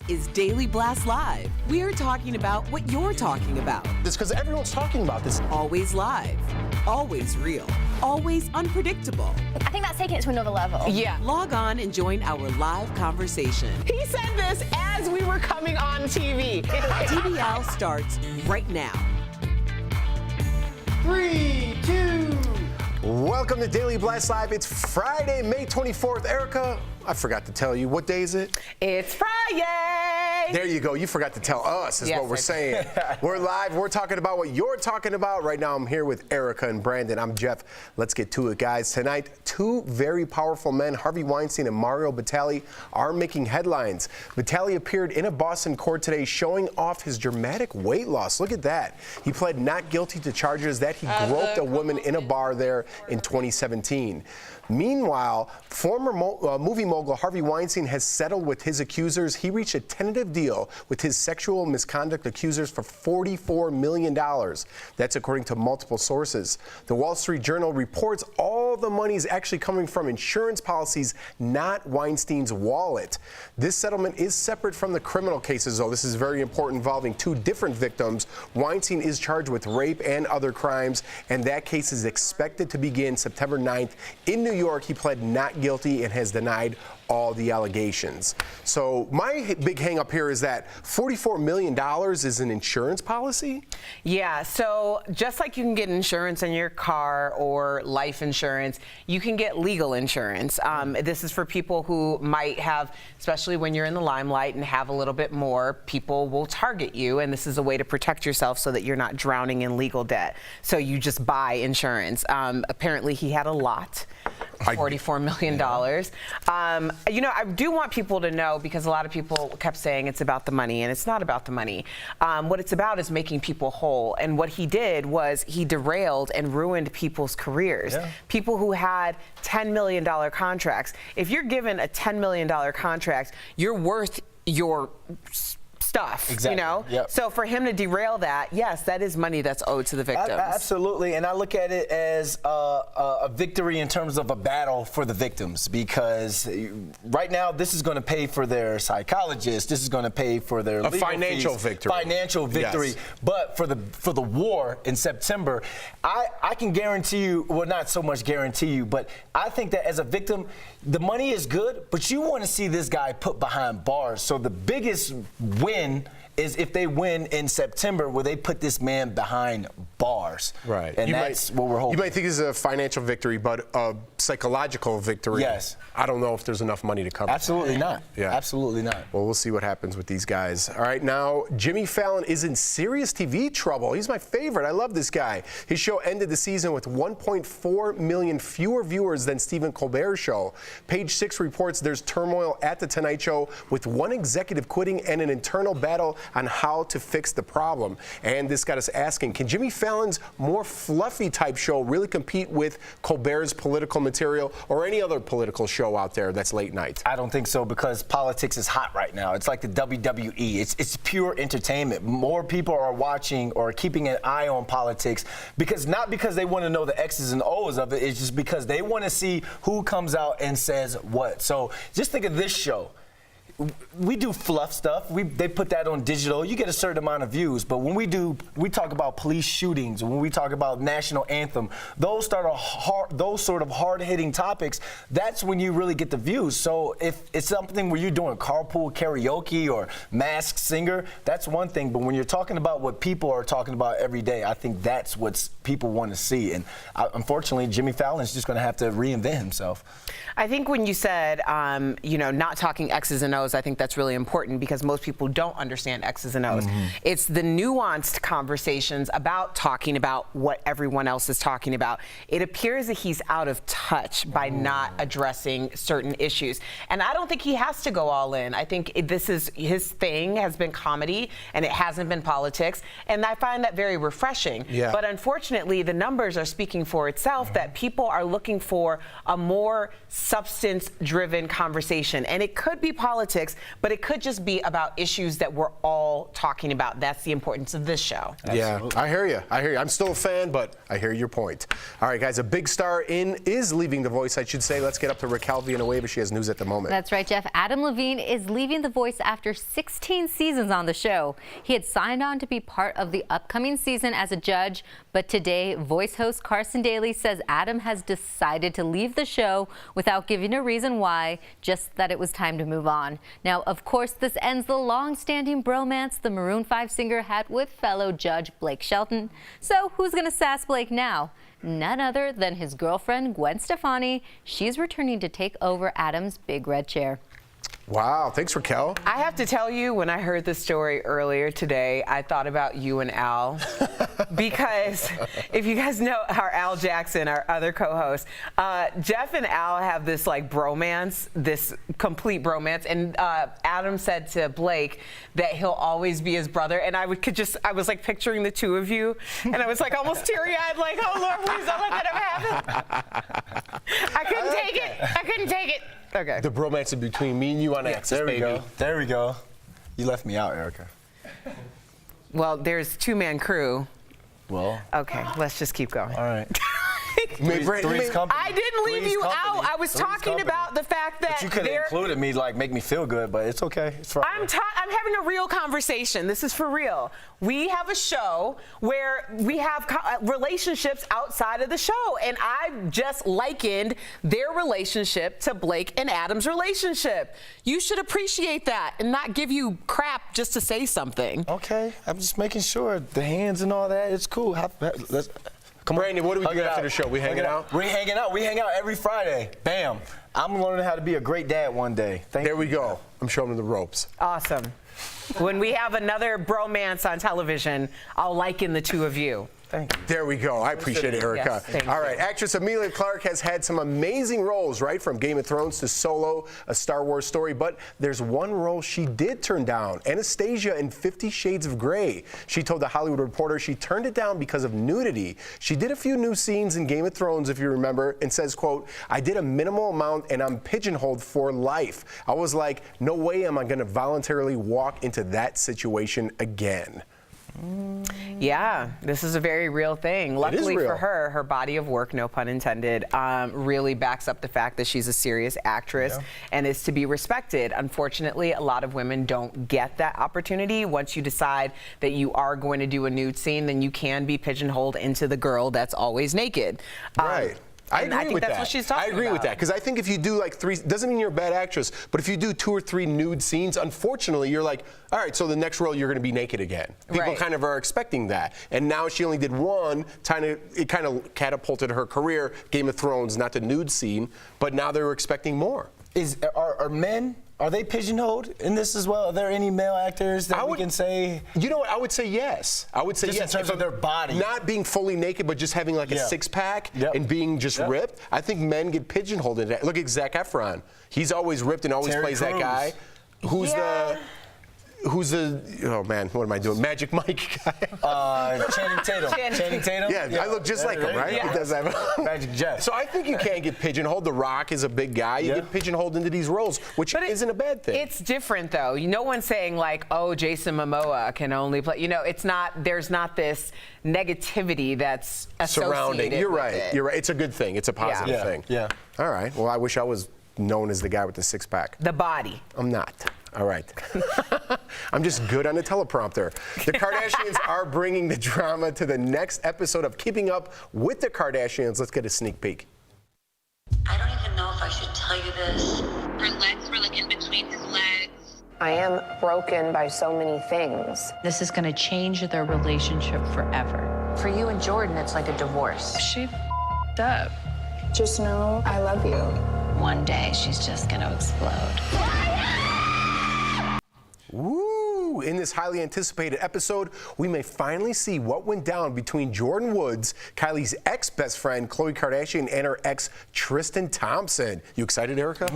is Daily Blast Live. We're talking about what you're talking about. It's because everyone's talking about this. Always live, always real, always unpredictable. I think that's taking it to another level. Yeah. Log on and join our live conversation. He said this as we were coming on TV. DBL starts right now. 3, 2. Welcome to Daily Blast Live. It's Friday, May 24th. Erica, I forgot to tell you. What day is it? It's Friday. There you go. You forgot to tell us is Yes, what we're saying. We're live. We're talking about what you're talking about. Right now, I'm here with Erica and Brandon. I'm Jeff. Let's get to it, guys. Tonight, two very powerful men, Harvey Weinstein and Mario Batali, are making headlines. Batali appeared in a Boston court today showing off his dramatic weight loss. Look at that. He pled not guilty to charges that he groped a woman in a bar there in 2017. Meanwhile, former movie mogul Harvey Weinstein has settled with his accusers. He reached a tentative deal with his sexual misconduct accusers for $44 million. That's according to multiple sources. The Wall Street Journal reports all the money is actually coming from insurance policies, not Weinstein's wallet. This settlement is separate from the criminal cases, though. This is very important, involving two different victims. Weinstein is charged with rape and other crimes, and that case is expected to begin September 9th in New York. He pled not guilty and has denied all the allegations. So my big hang up here is that $44 million is an insurance policy? Yeah, so just like you can get insurance on your car or life insurance, you can get legal insurance. This is for people who might have, especially when you're in the limelight and have a little bit more, people will target you, and this is a way to protect yourself so that you're not drowning in legal debt. So you just buy insurance. Apparently he had a lot. $44 million. You know, I do want people to know, because a lot of people kept saying it's about the money, and it's not about the money. What it's about is making people whole. And what he did was he derailed and ruined people's careers. Yeah. People who had $10 million contracts. If you're given a $10 million contract, you're worth your stuff, exactly. You know? Yep. So for him to derail that, yes, that is money that's owed to the victims. Absolutely, and I look at it as a victory in terms of a battle for the victims, because right now this is going to pay for their psychologist, this is going to pay for their legal financial fees, victory. Financial victory. Yes. But for the war in September, I can guarantee you, well, not so much guarantee you, but I think that as a victim, the money is good, but you want to see this guy put behind bars. So the biggest win is if they win in September, where they put this man behind bars. Right. And that's what we're hoping. You might think it's a financial victory, but a psychological victory. Yes. I don't know if there's enough money to cover. Absolutely not. Yeah. Absolutely not. Well, we'll see what happens with these guys. All right, now, Jimmy Fallon is in serious TV trouble. He's my favorite. I love this guy. His show ended the season with 1.4 million fewer viewers than Stephen Colbert's show. Page 6 reports there's turmoil at The Tonight Show, with one executive quitting and an internal battle on how to fix the problem. And this got us asking, can Jimmy Fallon's more fluffy type show really compete with Colbert's political material or any other political show out there that's late night? I don't think so, because politics is hot right now. It's like the WWE. It's pure entertainment. More people are watching or keeping an eye on politics, not because they want to know the X's and O's of it. It's just because they want to see who comes out and says what. So just think of this show. We do fluff stuff. They put that on digital. You get a certain amount of views. But when we talk about police shootings, when we talk about national anthem, those sort of hard-hitting topics, that's when you really get the views. So if it's something where you're doing carpool karaoke or Masked Singer, that's one thing. But when you're talking about what people are talking about every day, I think that's what people want to see. And unfortunately, Jimmy Fallon's just going to have to reinvent himself. I think when you said, you know, not talking X's and O's, I think that's really important, because most people don't understand X's and O's. Mm-hmm. It's the nuanced conversations about talking about what everyone else is talking about. It appears that he's out of touch by not addressing certain issues. And I don't think he has to go all in. I think this is his thing has been comedy, and it hasn't been politics. And I find that very refreshing. Yeah. But unfortunately, the numbers are speaking for itself, that people are looking for a more substance-driven conversation. And it could be politics politics, but it could just be about issues that we're all talking about. That's the importance of this show. Yeah, I hear you. I'm still a fan, but I hear your point. All right, guys, a big star is leaving The Voice, I should say. Let's get up to Raquel Villanueva. She has news at the moment. That's right, Jeff. Adam Levine is leaving The Voice after 16 seasons on the show. He had signed on to be part of the upcoming season as a judge, but today, Voice host Carson Daly says Adam has decided to leave the show without giving a reason why, just that it was time to move on. Now, of course, this ends the long-standing bromance the Maroon 5 singer had with fellow judge Blake Shelton. So who's going to sass Blake now? None other than his girlfriend, Gwen Stefani. She's returning to take over Adam's big red chair. Wow, thanks, Raquel. I have to tell you, when I heard this story earlier today, I thought about you and Al. Because if you guys know our Al Jackson, our other co-host, Jeff and Al have this like bromance, this complete bromance. And Adam said to Blake that he'll always be his brother. And I was like picturing the two of you. And I was like almost teary-eyed, like, oh Lord, please don't let that ever happen. I couldn't take it. Okay. The bromance in between me and you on Access, There we baby. go. There we go. You left me out, Erica. Well, there's two-man crew. Well. Okay, let's just keep going. All right. Three's company. I didn't leave you out. I was talking about the fact that But you could have included me, like, make me feel good, but it's okay. It's fine. I'm having a real conversation. This is for real. We have a show where we have relationships outside of the show, and I just likened their relationship to Blake and Adam's relationship. You should appreciate that and not give you crap just to say something. Okay. I'm just making sure. The hands and all that, it's cool. Let's... Come on. Brandon, what do we do after the show? We hanging out? We hanging out. We hang out every Friday. Bam. I'm learning how to be a great dad one day. There we go. I'm showing him the ropes. Awesome. When we have another bromance on television, I'll liken the two of you. Thank you. There we go. I appreciate it, Erica. Yes, thank All you. right, actress Emilia Clarke has had some amazing roles, right? From Game of Thrones to Solo, a Star Wars story. But there's one role she did turn down, Anastasia in 50 Shades of Grey. She told The Hollywood Reporter she turned it down because of nudity. She did a few new scenes in Game of Thrones, if you remember, and says, quote, I did a minimal amount and I'm pigeonholed for life. I was like, no way am I going to voluntarily walk into that situation again. Yeah, this is a very real thing. Luckily real. for her, her body of work, no pun intended, really backs up the fact that she's a serious actress and is to be respected. Unfortunately, a lot of women don't get that opportunity. Once you decide that you are going to do a nude scene, then you can be pigeonholed into the girl that's always naked. Right. I think agree with that's that. what she's talking I agree with about. that because I think if you do like 3, doesn't mean you're a bad actress, but if you do 2 or 3 nude scenes, unfortunately, you're like, all right, so the next role you're going to be naked again. People Right. kind of are expecting that, and now she only did one. It kind of catapulted her career. Game of Thrones, not the nude scene, but now they're expecting more. Are men? Are they pigeonholed in this as well? Are there any male actors that we can say? You know what? I would say yes. I would say Just in yes. terms of their body. Not being fully naked, but just having like a six-pack and being just ripped. I think men get pigeonholed in that. Look at Zac Efron. He's always ripped and always Terry plays Crews. that guy. Who's the, oh man, what am I doing? Magic Mike guy. Channing Tatum. Channing Tatum? Yeah, I look just like him, right? Yeah. He does have Magic Jeff. So I think you can get pigeonholed. The Rock is a big guy. You get pigeonholed into these roles, which isn't a bad thing. It's different, though. No one's saying, like, oh, Jason Momoa can only play. You know, it's not, there's not this negativity that's surrounding. associated You're with right. it. You're right. It's a good thing. It's a positive thing. Yeah. All right. Well, I wish I was known as the guy with the six-pack. The body. I'm not. All right. I'm just good on the teleprompter. The Kardashians are bringing the drama to the next episode of Keeping Up with the Kardashians. Let's get a sneak peek. I don't even know if I should tell you this. Her legs were like in between his legs. I am broken by so many things. This is going to change their relationship forever. For you and Jordan, it's like a divorce. She f***ed up. Just know I love you. One day, she's just going to explode. Woo! In this highly anticipated episode, we may finally see what went down between Jordan Woods, Kylie's ex-best friend, Khloe Kardashian, and her ex, Tristan Thompson. You excited, Erica?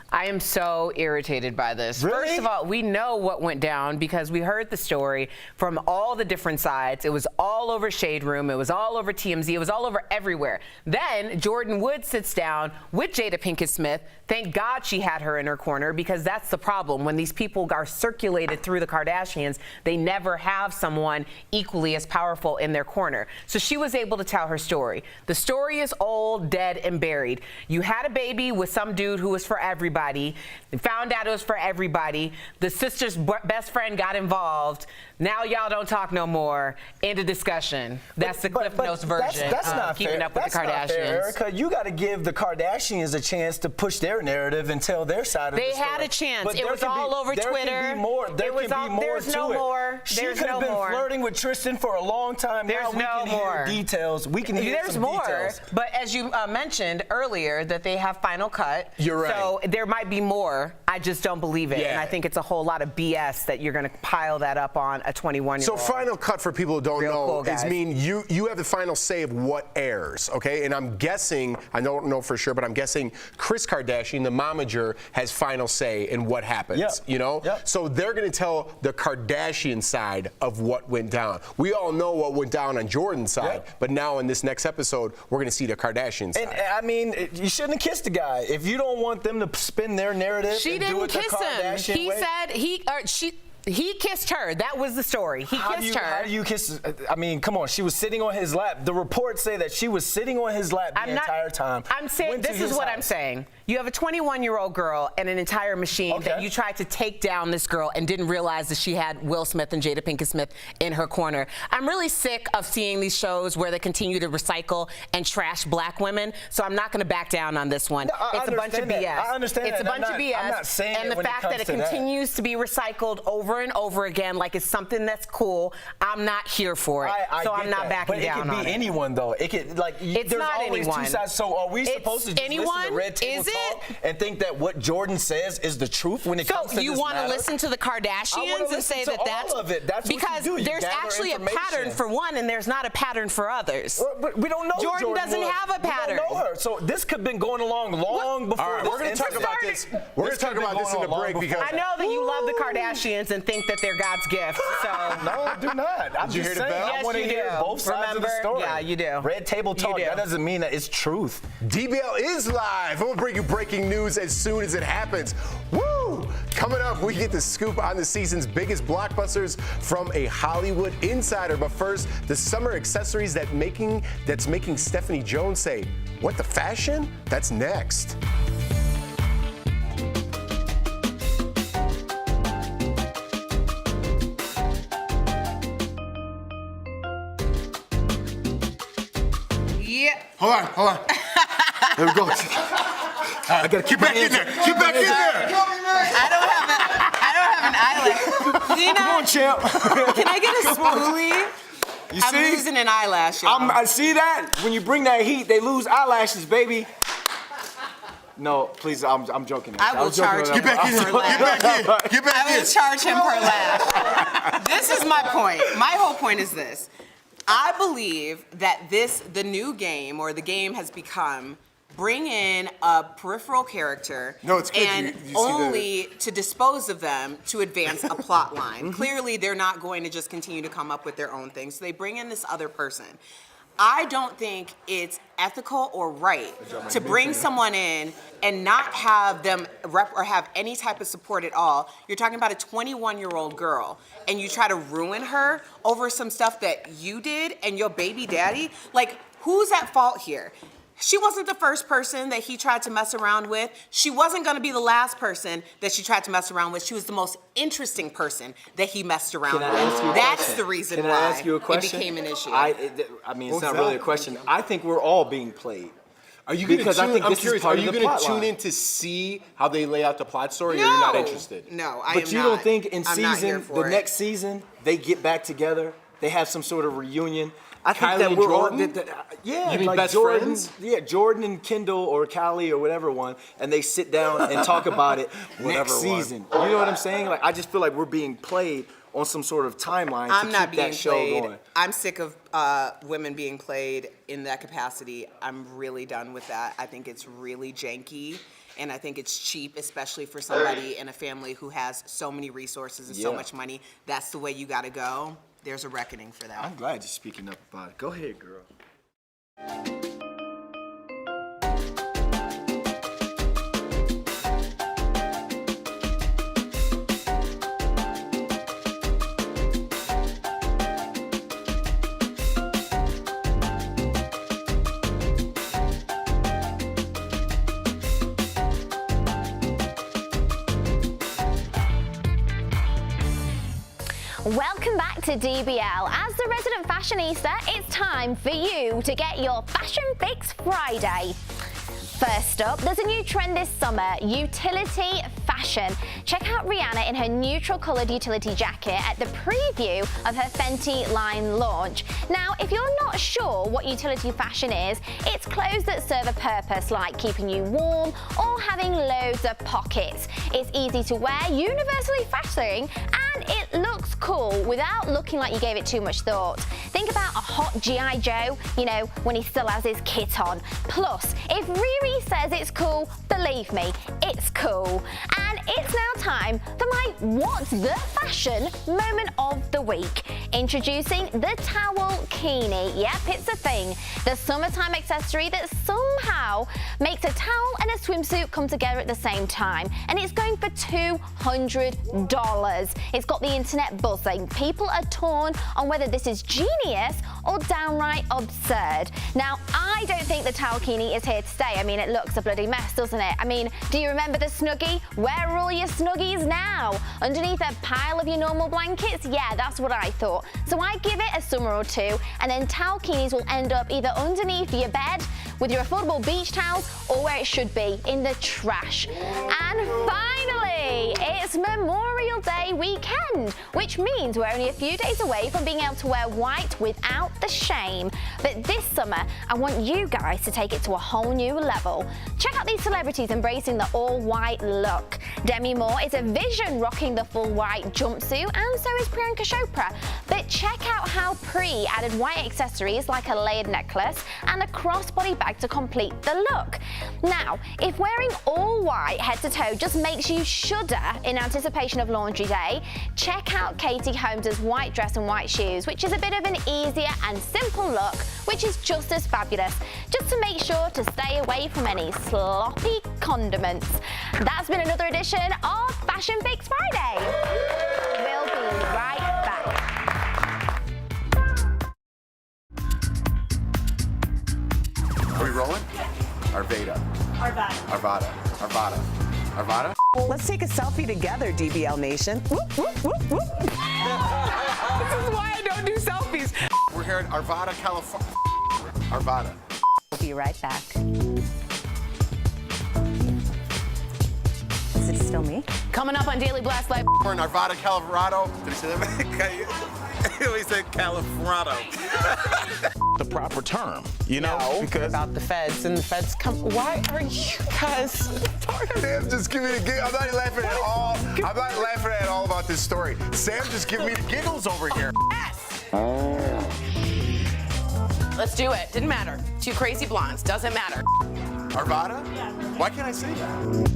I am so irritated by this. Really? First of all, we know what went down because we heard the story from all the different sides. It was all over Shade Room. It was all over TMZ. It was all over everywhere. Then Jordan Wood sits down with Jada Pinkett Smith. Thank God she had her in her corner, because that's the problem. When these people are circulated through the Kardashians, they never have someone equally as powerful in their corner. So she was able to tell her story. The story is old, dead, and buried. You had a baby with some dude who was for everybody. They found out it was for everybody. The sister's best friend got involved. Now y'all don't talk no more. End of discussion. That's the Cliff Notes version. That's of not keeping fair. up with That's the not Kardashians. fair, Erica. You got to give the Kardashians a chance to push their narrative and tell their side of the story. They had a chance. But It was all over Twitter. There can be more. There can be more There's to no it. more. She There's could have no been more. flirting with Tristan for a long time. There's now we no can more. hear details. We can hear There's some more, details. but as you mentioned earlier, that they have Final Cut. You're right. So there might be more. I just don't believe it, Yeah. and I think it's a whole lot of BS that you're going to pile that up on a 21-year-old. So Final Cut, for people who don't Real know, cool, is guys. mean you have the final say of what airs, okay? And I'm guessing, I don't know for sure, but I'm guessing Kris Kardashian, the momager, has final say in what happens, Yeah. you know? Yeah. So they're going to tell the Kardashian side of what went down. We all know what went down on Jordan's side, Yeah. but now in this next episode, we're going to see the Kardashian side. And I mean, you shouldn't have kissed the guy. If you don't want them to spin their narrative, She and do didn't it the kiss him. Kardashian He way, said he kissed her. That was the story. He kissed her. How do you kiss? I mean, come on. She was sitting on his lap. The reports say that she was sitting on his lap the entire time. I'm saying, Went to this is his what I'm house. saying. You have a 21-year-old girl and an entire machine that you tried to take down this girl and didn't realize that she had Will Smith and Jada Pinkett Smith in her corner. I'm really sick of seeing these shows where they continue to recycle and trash black women, so I'm not going to back down on this one. No, I It's a bunch of understand BS. that. I understand It's a that. bunch of BS. I'm not saying and it the when it fact comes that it to that. continues to be recycled over and over again like it's something that's cool, I'm not here for it. So I'm not backing down on it. But it could be anyone, though. It could, like, It's there's not always anyone. two sides. So are we supposed to just listen anyone? to Red Table Is it? Talk and think that what Jordan says is the truth when it comes to So you this want to matter? listen to the I wanna Kardashians and say listen to that that's all of it. That's what you because do. You there's gather actually a information. pattern for one and there's not a pattern for others. But we don't know Jordan doesn't Wood. have a pattern. We don't know her. So this could have been going along long before. All right, we're going to talk about this. We're going to talk about this in the break because I know that you love the Kardashians and think that they're God's gift. So No, I do not. I'm Did you just hear the saying, bell? I Yes, want to you hear do. both sides of the Remember? story. Yeah, you do. Red Table You Talk, do. that doesn't mean that it's truth. DBL is live. We'll bring you breaking news as soon as it happens. Woo! Coming up, we get the scoop on the season's biggest blockbusters from a Hollywood insider. But first, the summer accessories that's making Stephanie Jones say, "What the fashion?" That's next. Yeah. Hold on. There we go. All right, I gotta keep back in there. Get back in there. I don't have an eyelash. Zena, Come on, champ. can I get a spoolie? You I'm see? losing an eyelash, y'all. I see that. When you bring that heat, they lose eyelashes, baby. No, please, I'm joking. I will charge him. Get back in here. per lash. Get back in. Get back I in. will charge him per lash. This is my point. My whole point is this. I believe that the new game, or the game has become, bring in a peripheral character No, it's good. and You see only to dispose of them to advance a plot line. Clearly, they're not going to just continue to come up with their own things. So they bring in this other person. I don't think it's ethical or right to bring someone in and not have them rep or have any type of support at all. You're talking about a 21-year-old girl, and you try to ruin her over some stuff that you did and your baby daddy. Like, who's at fault here? She wasn't the first person that he tried to mess around with. She wasn't going to be the last person that she tried to mess around with. She was the most interesting person that he messed around with. That's the reason Can why I ask you a question? it became an issue. I mean, it's not really a question. I think we're all being played. Are you going to Because I tune? think I'm this is curious. part Are of you the going to plot tune line. in to see how they lay out the plot story, or you're not interested? No, I am But you not. don't think in I'm not here season, for the it. next season, they get back together, they have some sort of reunion. I think Kylie that and we're all Jordan? yeah, You mean like best Jordan, friends? yeah, Jordan and Kendall or Callie or whatever one, and they sit down and talk about it next season. You know what I'm saying? Like I just feel like we're being played on some sort of timeline I'm to not keep being that show played. going. I'm sick of women being played in that capacity. I'm really done with that. I think it's really janky. And I think it's cheap, especially for somebody in a family who has so many resources and so much money. That's the way you gotta go. There's a reckoning for that. I'm glad you're speaking up about it. Go ahead, girl. Welcome back to DBL. As the resident fashionista, it's time for you to get your Fashion Fix Friday. First up, there's a new trend this summer, utility fashion. Check out Rihanna in her neutral coloured utility jacket at the preview of her Fenty line launch. Now, if you're not sure what utility fashion is, it's clothes that serve a purpose, like keeping you warm or having loads of pockets. It's easy to wear, universally flattering, and it looks cool without looking like you gave it too much thought. Think about a hot G.I. Joe, you know, when he still has his kit on. Plus, if Riri says it's cool, believe me, it's cool. And it's now time for my What's the Fashion moment of the week. Introducing the towel Keenie. Yep, it's a thing. The summertime accessory that somehow makes a towel and a swimsuit come together at the same time. And it's going for $200. It's got the internet buzzing. People are torn on whether this is genius or downright absurd. Now, I don't think the towel Keenie is here to stay. I mean, it looks a bloody mess, doesn't it? I mean, do you remember the Snuggie? Where are all your Snuggies now? Underneath a pile of your normal blankets? Yeah, that's what I thought. So I give it a summer or two, and then towel Keenies will end up either underneath your bed with your affordable beach towels, or where it should be, in the trash. And finally, it's Memorial Day weekend, which means we're only a few days away from being able to wear white without the shame. But this summer, I want you guys to take it to a whole new level. Check out these celebrities embracing the all-white look. Demi Moore is a vision rocking the full white jumpsuit, and so is Priyanka Chopra. But check out how Pri added white accessories like a layered necklace and a crossbody bag to complete the look. Now, if wearing all white head to toe just makes you shudder in anticipation of laundry day, check out Katie Holmes' white dress and white shoes, which is a bit of an easier and simple look, which is just as fabulous, just to make sure to stay away from any sloppy condiments. That's been another edition of Fashion Fix Friday. We'll be right back. Are we rolling? Arvada. Arvada. Let's take a selfie together, DBL Nation. Whoop, whoop, whoop, whoop. This is why I don't do selfies. We're here at Arvada, California. Arvada. We'll be right back. Is it still me? Coming up on Daily Blast Live. We're in Arvada, Colorado. Did he say that? He said California. The proper term, you know? No, because about the feds, and the feds come. Why are you guys talking? Sam just give me the giggles. I'm not laughing at all. I'm not laughing at all about this story. Sam just give me the giggles over here. Yes. Let's do it. Didn't matter. Two crazy blondes. Doesn't matter. Arvada? Yeah. Why can't I say that?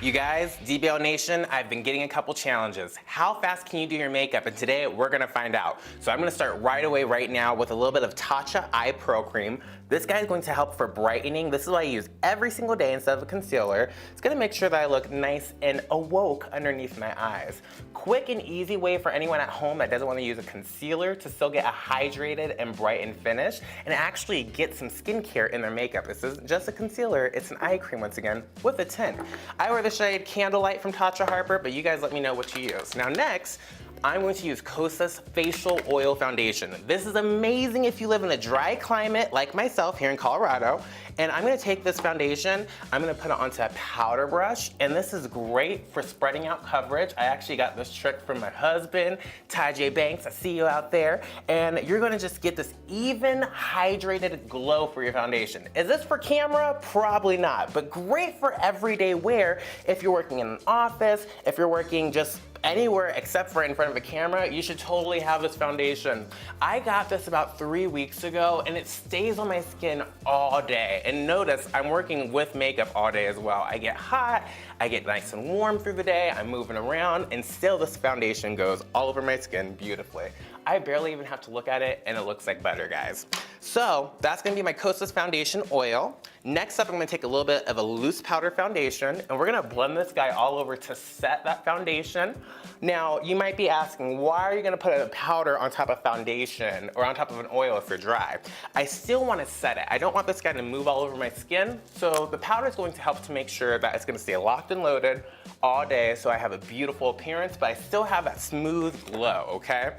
You guys, DBL Nation, I've been getting a couple challenges. How fast can you do your makeup? And today we're gonna find out. So I'm gonna start right away right now with a little bit of Tatcha Eye Pro Cream. This guy is going to help for brightening. This is what I use every single day instead of a concealer. It's gonna make sure that I look nice and awoke underneath my eyes. Quick and easy way for anyone at home that doesn't wanna use a concealer to still get a hydrated and brightened finish and actually get some skincare in their makeup. This isn't just a concealer, it's an eye cream once again with a tint. I wear the shade Candlelight from Tatcha Harper, but you guys let me know what you use. Now next, I'm going to use Kosas Facial Oil Foundation. This is amazing if you live in a dry climate like myself here in Colorado. And I'm gonna take this foundation, I'm gonna put it onto a powder brush, and this is great for spreading out coverage. I actually got this trick from my husband, Ty J. Banks, I see you out there. And you're gonna just get this even hydrated glow for your foundation. Is this for camera? Probably not, but great for everyday wear if you're working in an office, if you're working just anywhere except for in front of a camera, you should totally have this foundation. I got this about 3 weeks ago and it stays on my skin all day. And notice I'm working with makeup all day as well. I get hot, I get nice and warm through the day, I'm moving around, and still this foundation goes all over my skin beautifully. I barely even have to look at it and it looks like butter, guys. So that's gonna be my Kosas Foundation Oil. Next up, I'm gonna take a little bit of a loose powder foundation and we're gonna blend this guy all over to set that foundation. Now, you might be asking, why are you gonna put a powder on top of foundation or on top of an oil if you're dry? I still wanna set it. I don't want this guy to move all over my skin, so the powder is going to help to make sure that it's gonna stay locked and loaded all day so I have a beautiful appearance, but I still have that smooth glow, okay?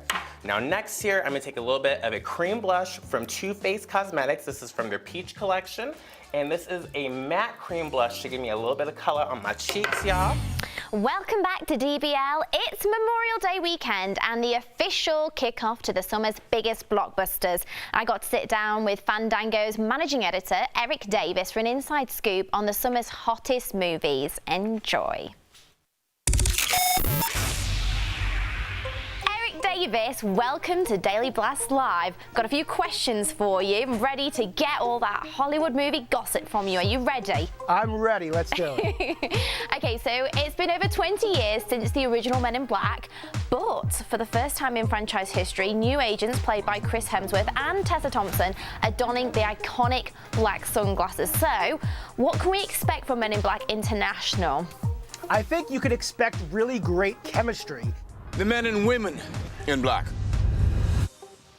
Now next here, I'm gonna take a little bit of a cream blush from Too Faced Cosmetics. This is from their Peach collection. And this is a matte cream blush to give me a little bit of color on my cheeks, y'all. Welcome back to DBL. It's Memorial Day weekend and the official kickoff to the summer's biggest blockbusters. I got to sit down with Fandango's managing editor, Eric Davis, for an inside scoop on the summer's hottest movies. Enjoy. Davis, welcome to Daily Blast Live. Got a few questions for you. I'm ready to get all that Hollywood movie gossip from you. Are you ready? I'm ready. Let's do it. Okay, so it's been over 20 years since the original Men in Black, but for the first time in franchise history, new agents played by Chris Hemsworth and Tessa Thompson are donning the iconic black sunglasses. So, what can we expect from Men in Black International? I think you could expect really great chemistry. The men and women in black.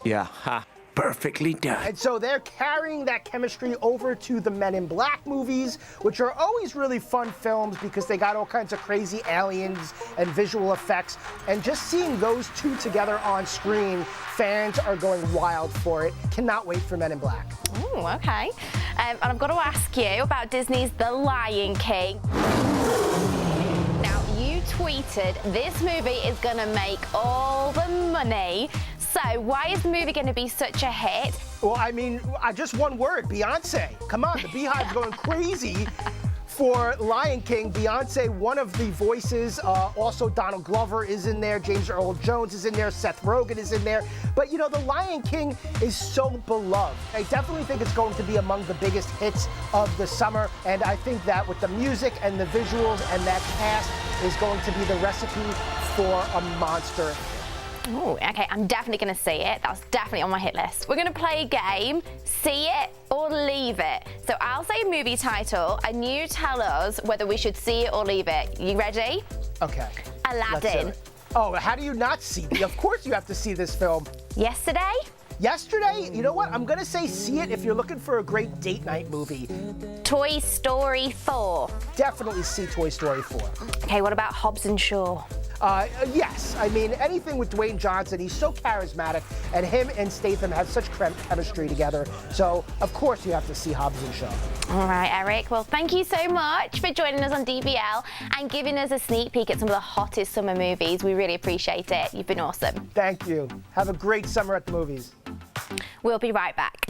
Yeah, ha. Perfectly done. And so they're carrying that chemistry over to the Men in Black movies, which are always really fun films because they got all kinds of crazy aliens and visual effects. And just seeing those two together on screen, fans are going wild for it. Cannot wait for Men in Black. Ooh, okay. And I've got to ask you about Disney's The Lion King. You tweeted, this movie is gonna make all the money. So why is the movie gonna be such a hit? Well, I mean, just one word, Beyoncé. Come on, the Beehive's going crazy for Lion King. Beyoncé, one of the voices, also Donald Glover is in there, James Earl Jones is in there, Seth Rogen is in there. But you know, the Lion King is so beloved. I definitely think it's going to be among the biggest hits of the summer. And I think that with the music and the visuals and that cast is going to be the recipe for a monster hit. Oh, okay, I'm definitely going to see it. That's definitely on my hit list. We're going to play a game, see it or leave it. So I'll say a movie title and you tell us whether we should see it or leave it. You ready? Okay. Aladdin. Oh, how do you not see it? Of course you have to see this film. Yesterday? Yesterday? You know what? I'm going to say see it if you're looking for a great date night movie. Toy Story 4. Definitely see Toy Story 4. Okay, what about Hobbs and Shaw? Yes, I mean, anything with Dwayne Johnson, he's so charismatic, and him and Statham have such chemistry together, so of course you have to see Hobbs and Shaw. All right, Eric, well, thank you so much for joining us on DBL and giving us a sneak peek at some of the hottest summer movies. We really appreciate it. You've been awesome. Thank you. Have a great summer at the movies. We'll be right back.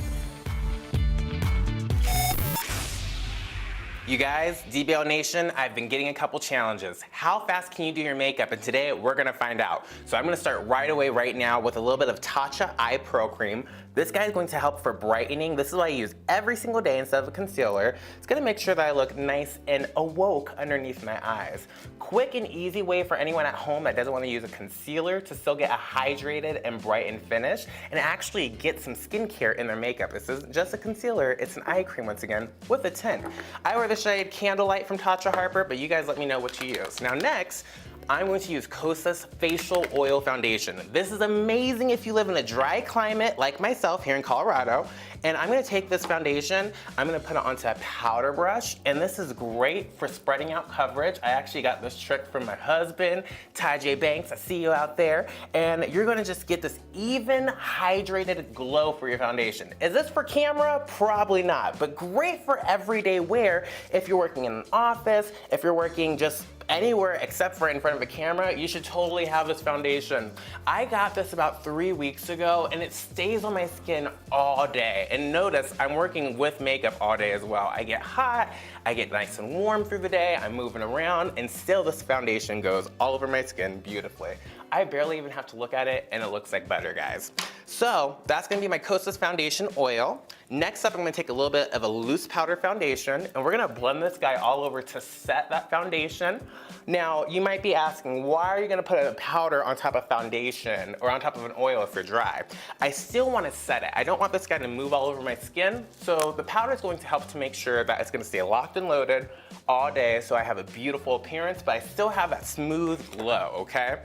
You guys, DBL Nation, I've been getting a couple challenges. How fast can you do your makeup? And today we're gonna find out. So I'm gonna start right away right now with a little bit of Tatcha Eye Pro Cream. This guy is going to help for brightening. This is what I use every single day instead of a concealer. It's gonna make sure that I look nice and awoke underneath my eyes. Quick and easy way for anyone at home that doesn't wanna use a concealer to still get a hydrated and brightened finish and actually get some skincare in their makeup. This isn't just a concealer, it's an eye cream once again with a tint. I wear the shade Candlelight from Tatcha Harper, but you guys let me know what you use. Now next, I'm going to use Kosas Facial Oil Foundation. This is amazing if you live in a dry climate like myself here in Colorado. And I'm gonna take this foundation, I'm gonna put it onto a powder brush, and this is great for spreading out coverage. I actually got this trick from my husband, Ty J. Banks, I see you out there. And you're gonna just get this even hydrated glow for your foundation. Is this for camera? Probably not, but great for everyday wear if you're working in an office, if you're working just anywhere except for in front of a camera, you should totally have this foundation. I got this about 3 weeks ago and it stays on my skin all day. And notice I'm working with makeup all day as well. I get hot, I get nice and warm through the day, I'm moving around, and still this foundation goes all over my skin beautifully. I barely even have to look at it and it looks like butter, guys. So that's gonna be my Kosas foundation oil. Next up, I'm gonna take a little bit of a loose powder foundation and we're gonna blend this guy all over to set that foundation. Now, you might be asking, why are you gonna put a powder on top of foundation or on top of an oil if you're dry? I still wanna set it. I don't want this guy to move all over my skin, so the powder is going to help to make sure that it's gonna stay locked and loaded all day so I have a beautiful appearance, but I still have that smooth glow, okay?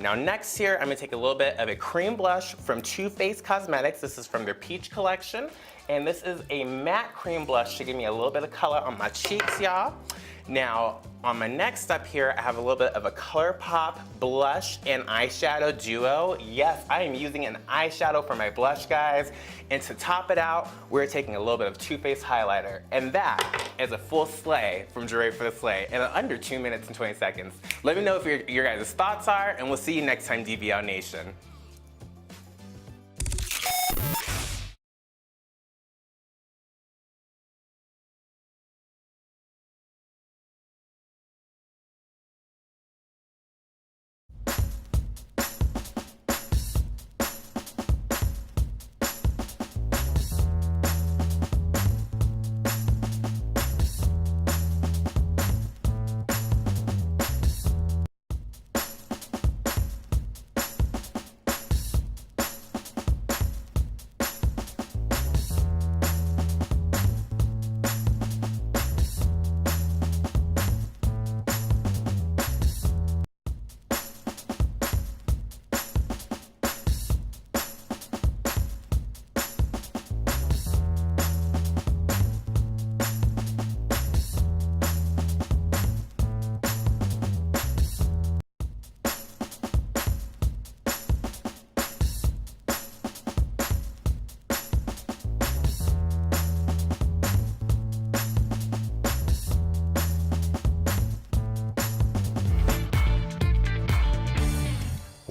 Now next here, I'm gonna take a little bit of a cream blush from Too Faced Cosmetics. This is from their Peach collection. And this is a matte cream blush to give me a little bit of color on my cheeks, y'all. Now, on my next step here, I have a little bit of a ColourPop blush and eyeshadow duo. Yes, I am using an eyeshadow for my blush, guys. And to top it out, we're taking a little bit of Too Faced highlighter. And that is a full slay from Jure for the Slay in under 2 minutes and 20 seconds. Let me know if your guys' thoughts are, and we'll see you next time, DBL Nation.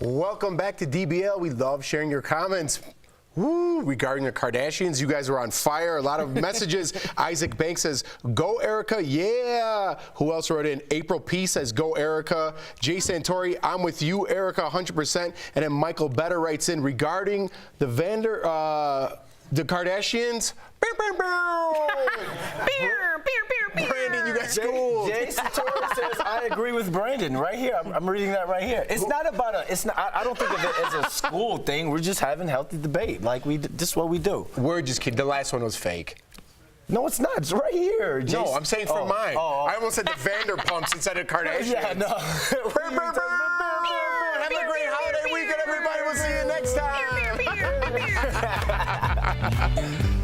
Welcome back to DBL. We love sharing your comments. Woo, regarding the Kardashians, you guys are on fire. A lot of messages. Isaac Banks says, go Erica, yeah. Who else wrote in? April P says, go Erica. Jay Santori, I'm with you, Erica, 100%. And then Michael Better writes in regarding the Kardashians. Brandon, you guys cool. Jay Santori says, I agree with Brandon right here. I'm reading that right here. It's not about I don't think of it as a school thing. We're just having healthy debate. Like, this is what we do. We're just kidding. The last one was fake. No, it's not. It's right here. No, I'm saying for mine. I almost said the Vanderpumps instead of Kardashians. Yeah, no. Have a great holiday weekend, everybody. We'll see you next time.